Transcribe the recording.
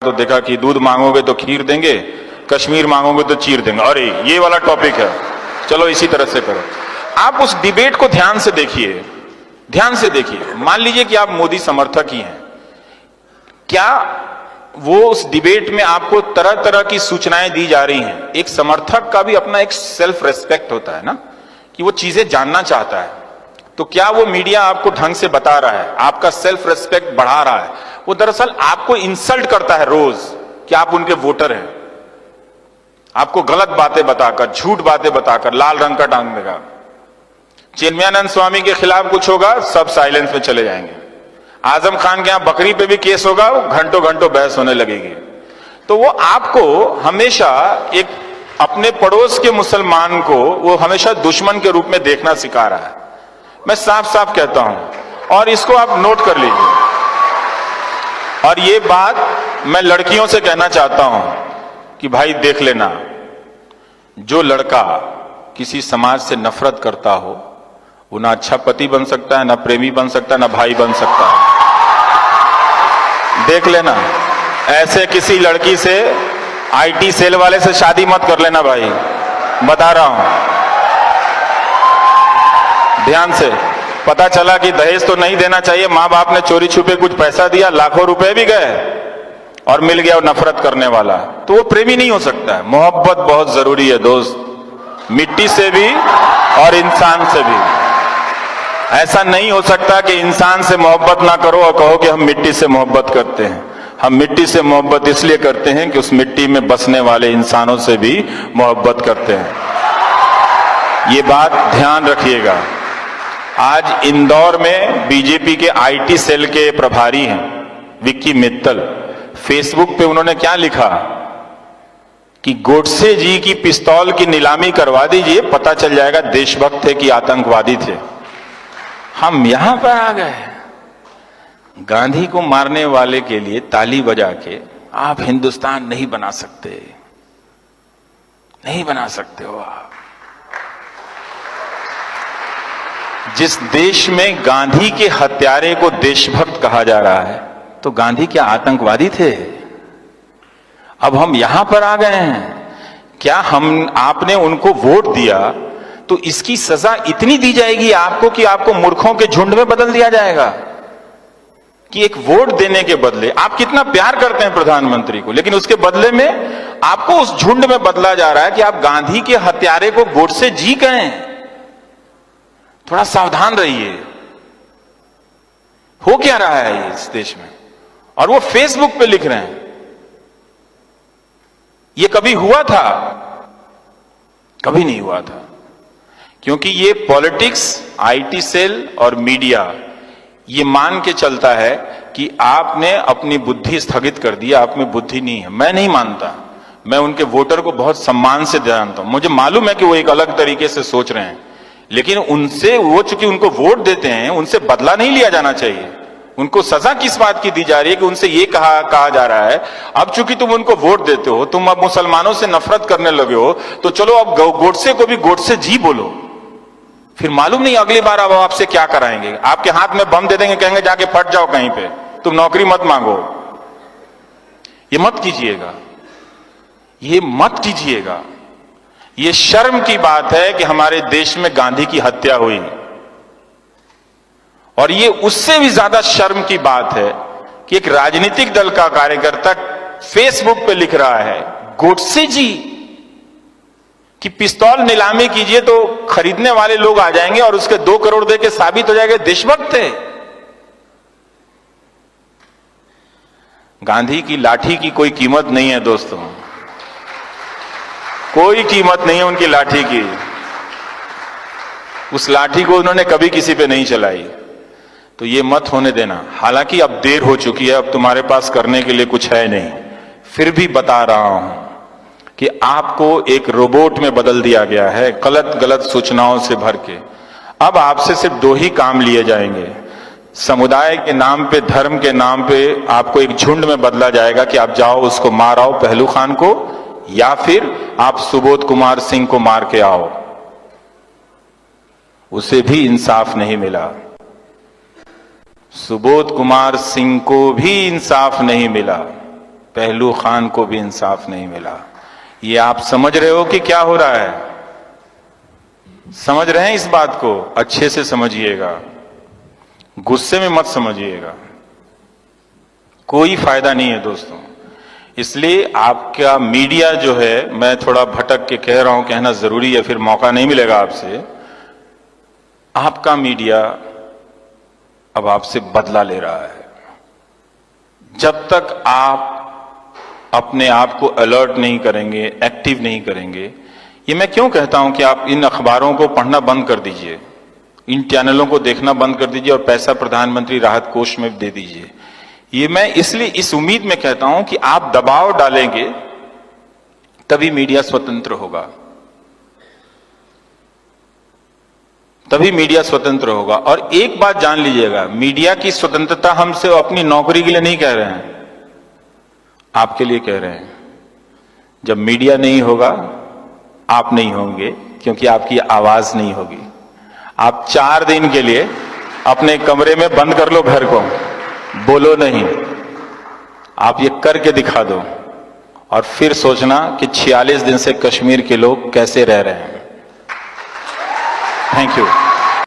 तो देखा कि दूध मांगोगे तो खीर देंगे, कश्मीर मांगोगे तो चीर देंगे। अरे ये वाला टॉपिक है, चलो इसी तरह से करो। आप उस डिबेट को ध्यान से देखिए, ध्यान से देखिए। मान लीजिए कि आप मोदी समर्थक ही हैं, क्या वो उस डिबेट में आपको तरह तरह की सूचनाएं दी जा रही हैं। एक समर्थक का भी अपना एक सेल्फ रेस्पेक्ट होता है ना, कि वो चीजें जानना चाहता है। तो क्या वो मीडिया आपको ढंग से बता रहा है, आपका सेल्फ रेस्पेक्ट बढ़ा रहा है? वो दरअसल आपको इंसल्ट करता है रोज कि आप उनके वोटर हैं, आपको गलत बातें बताकर, झूठ बातें बताकर लाल रंग का टांग देगा। चिन्मयानंद स्वामी के खिलाफ कुछ होगा, सब साइलेंस में चले जाएंगे। आजम खान के यहां बकरी पे भी केस होगा, घंटों घंटों बहस होने लगेगी। तो वो आपको हमेशा एक अपने पड़ोस के मुसलमान को वो हमेशा दुश्मन के रूप में देखना सिखा रहा है। मैं साफ साफ कहता हूं, और इसको आप नोट कर लीजिए। और ये बात मैं लड़कियों से कहना चाहता हूं कि भाई देख लेना, जो लड़का किसी समाज से नफरत करता हो वो ना अच्छा पति बन सकता है, ना प्रेमी बन सकता है, ना भाई बन सकता है। देख लेना, ऐसे किसी लड़की से, आईटी सेल वाले से शादी मत कर लेना भाई, बता रहा हूं ध्यान से। पता चला कि दहेज तो नहीं देना चाहिए, मां बाप ने चोरी छुपे कुछ पैसा दिया, लाखों रुपए भी गए और मिल गया और नफरत करने वाला, तो वो प्रेमी नहीं हो सकता है। मोहब्बत बहुत जरूरी है दोस्त, मिट्टी से भी और इंसान से भी। ऐसा नहीं हो सकता कि इंसान से मोहब्बत ना करो और कहो कि हम मिट्टी से मोहब्बत करते हैं। हम मिट्टी से मोहब्बत इसलिए करते हैं कि उस मिट्टी में बसने वाले इंसानों से भी मोहब्बत करते हैं। ये बात ध्यान रखिएगा। आज इंदौर में बीजेपी के आईटी सेल के प्रभारी हैं विक्की मित्तल, फेसबुक पे उन्होंने क्या लिखा कि गोडसे जी की पिस्तौल की नीलामी करवा दीजिए, पता चल जाएगा देशभक्त थे कि आतंकवादी थे। हम यहां पर आ गए, गांधी को मारने वाले के लिए ताली बजा के आप हिंदुस्तान नहीं बना सकते, नहीं बना सकते हो आप। जिस देश में गांधी के हत्यारे को देशभक्त कहा जा रहा है, तो गांधी क्या आतंकवादी थे? अब हम यहां पर आ गए हैं, क्या आपने उनको वोट दिया तो इसकी सजा इतनी दी जाएगी आपको कि आपको मूर्खों के झुंड में बदल दिया जाएगा? कि एक वोट देने के बदले, आप कितना प्यार करते हैं प्रधानमंत्री को, लेकिन उसके बदले में आपको उस झुंड में बदला जा रहा है कि आप गांधी के हत्यारे को गोडसे जी गए। थोड़ा सावधान रहिए, हो क्या रहा है इस देश में। और वो फेसबुक पे लिख रहे हैं, ये कभी हुआ था? कभी नहीं हुआ था। क्योंकि ये पॉलिटिक्स, आईटी सेल और मीडिया ये मान के चलता है कि आपने अपनी बुद्धि स्थगित कर दी, आप में बुद्धि नहीं है। मैं नहीं मानता, मैं उनके वोटर को बहुत सम्मान से जानता हूं, मुझे मालूम है कि वो एक अलग तरीके से सोच रहे हैं, लेकिन उनसे, वो चूंकि उनको वोट देते हैं, उनसे बदला नहीं लिया जाना चाहिए। उनको सजा किस बात की दी जा रही है कि उनसे ये कहा जा रहा है, अब चूंकि तुम उनको वोट देते हो, तुम अब मुसलमानों से नफरत करने लगे हो, तो चलो अब गोडसे को भी गोडसे जी बोलो। फिर मालूम नहीं अगली बार अब आपसे क्या कराएंगे, आपके हाथ में बम दे देंगे, कहेंगे जाके फट जाओ कहीं पे, तुम नौकरी मत मांगो। ये मत कीजिएगा, ये मत कीजिएगा। ये शर्म की बात है कि हमारे देश में गांधी की हत्या हुई, और ये उससे भी ज्यादा शर्म की बात है कि एक राजनीतिक दल का कार्यकर्ता फेसबुक पे लिख रहा है गोडसे जी कि पिस्तौल नीलामी कीजिए तो खरीदने वाले लोग आ जाएंगे और उसके 2 करोड़ दे के साबित हो जाएगा देशभक्त थे। गांधी की लाठी की कोई कीमत नहीं है दोस्तों, कोई कीमत नहीं है उनकी लाठी की। उस लाठी को उन्होंने कभी किसी पे नहीं चलाई, तो ये मत होने देना। हालांकि अब देर हो चुकी है, अब तुम्हारे पास करने के लिए कुछ है नहीं, फिर भी बता रहा हूं कि आपको एक रोबोट में बदल दिया गया है, गलत गलत सूचनाओं से भर के। अब आपसे सिर्फ 2 ही काम लिए जाएंगे, समुदाय के नाम पे, धर्म के नाम पे आपको एक झुंड में बदला जाएगा कि आप जाओ उसको मार आओ, पहलू खान को, या फिर आप सुबोध कुमार सिंह को मार के आओ। उसे भी इंसाफ नहीं मिला, सुबोध कुमार सिंह को भी इंसाफ नहीं मिला। पहलू खान को भी इंसाफ नहीं मिला। ये आप समझ रहे हो कि क्या हो रहा है? समझ रहे हैं इस बात को? अच्छे से समझिएगा, गुस्से में मत समझिएगा, कोई फायदा नहीं है दोस्तों। इसलिए आपका मीडिया जो है, मैं थोड़ा भटक के कह रहा हूं, कहना जरूरी है, फिर मौका नहीं मिलेगा आपसे। आपका मीडिया अब आपसे बदला ले रहा है। जब तक आप अपने आप को अलर्ट नहीं करेंगे, एक्टिव नहीं करेंगे, ये मैं क्यों कहता हूं कि आप इन अखबारों को पढ़ना बंद कर दीजिए, इन चैनलों को देखना बंद कर दीजिए और पैसा प्रधानमंत्री राहत कोष में दे दीजिए। ये मैं इसलिए इस उम्मीद में कहता हूं कि आप दबाव डालेंगे तभी मीडिया स्वतंत्र होगा, तभी मीडिया स्वतंत्र होगा। और एक बात जान लीजिएगा, मीडिया की स्वतंत्रता हमसे अपनी नौकरी के लिए नहीं कह रहे हैं, आपके लिए कह रहे हैं। जब मीडिया नहीं होगा, आप नहीं होंगे, क्योंकि आपकी आवाज नहीं होगी। आप 4 दिन के लिए अपने कमरे में बंद कर लो घर को, बोलो नहीं, आप ये करके दिखा दो और फिर सोचना कि 46 दिन से कश्मीर के लोग कैसे रह रहे हैं। Thank you.